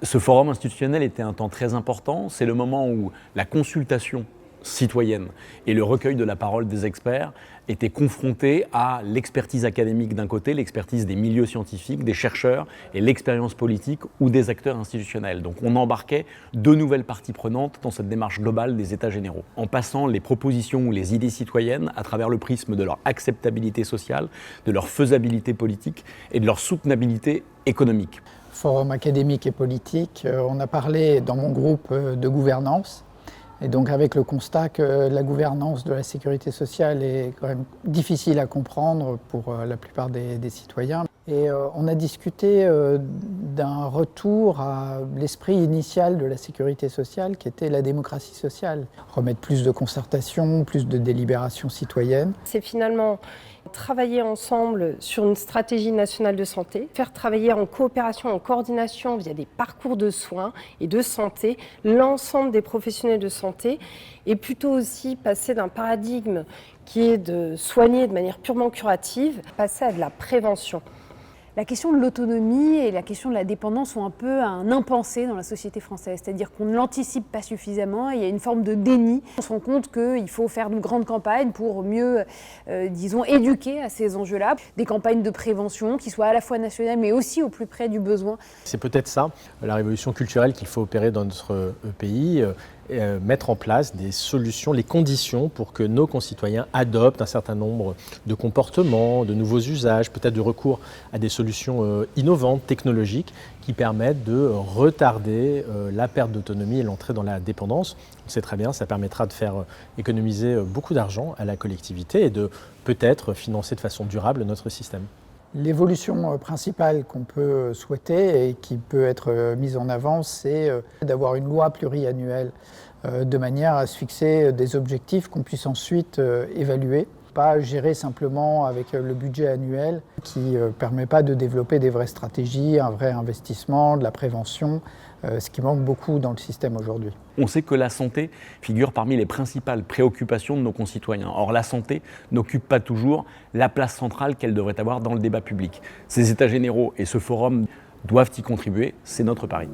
Ce forum institutionnel était un temps très important. C'est le moment où la consultation citoyenne et le recueil de la parole des experts étaient confrontés à l'expertise académique d'un côté, l'expertise des milieux scientifiques, des chercheurs et l'expérience politique ou des acteurs institutionnels. Donc on embarquait deux nouvelles parties prenantes dans cette démarche globale des États généraux, en passant les propositions ou les idées citoyennes à travers le prisme de leur acceptabilité sociale, de leur faisabilité politique et de leur soutenabilité économique. Forum académique et politique, on a parlé dans mon groupe de gouvernance. Et donc avec le constat que la gouvernance de la sécurité sociale est quand même difficile à comprendre pour la plupart des citoyens. Et on a discuté d'un retour à l'esprit initial de la sécurité sociale qui était la démocratie sociale. Remettre plus de concertation, plus de délibération citoyenne. C'est finalement travailler ensemble sur une stratégie nationale de santé, faire travailler en coopération, en coordination via des parcours de soins et de santé, l'ensemble des professionnels de santé, et plutôt aussi passer d'un paradigme qui est de soigner de manière purement curative, passer à de la prévention. La question de l'autonomie et la question de la dépendance sont un peu un impensé dans la société française, c'est-à-dire qu'on ne l'anticipe pas suffisamment, il y a une forme de déni. On se rend compte qu'il faut faire de grandes campagnes pour mieux, éduquer à ces enjeux-là, des campagnes de prévention qui soient à la fois nationales mais aussi au plus près du besoin. C'est peut-être ça, la révolution culturelle qu'il faut opérer dans notre pays. Mettre en place des solutions, les conditions pour que nos concitoyens adoptent un certain nombre de comportements, de nouveaux usages, peut-être de recours à des solutions innovantes, technologiques, qui permettent de retarder la perte d'autonomie et l'entrée dans la dépendance. On sait très bien, ça permettra de faire économiser beaucoup d'argent à la collectivité et de peut-être financer de façon durable notre système. L'évolution principale qu'on peut souhaiter et qui peut être mise en avant, c'est d'avoir une loi pluriannuelle de manière à se fixer des objectifs qu'on puisse ensuite évaluer. Pas gérer simplement avec le budget annuel qui ne permet pas de développer des vraies stratégies, un vrai investissement, de la prévention, ce qui manque beaucoup dans le système aujourd'hui. On sait que la santé figure parmi les principales préoccupations de nos concitoyens. Or, la santé n'occupe pas toujours la place centrale qu'elle devrait avoir dans le débat public. Ces États généraux et ce forum doivent y contribuer, c'est notre pari.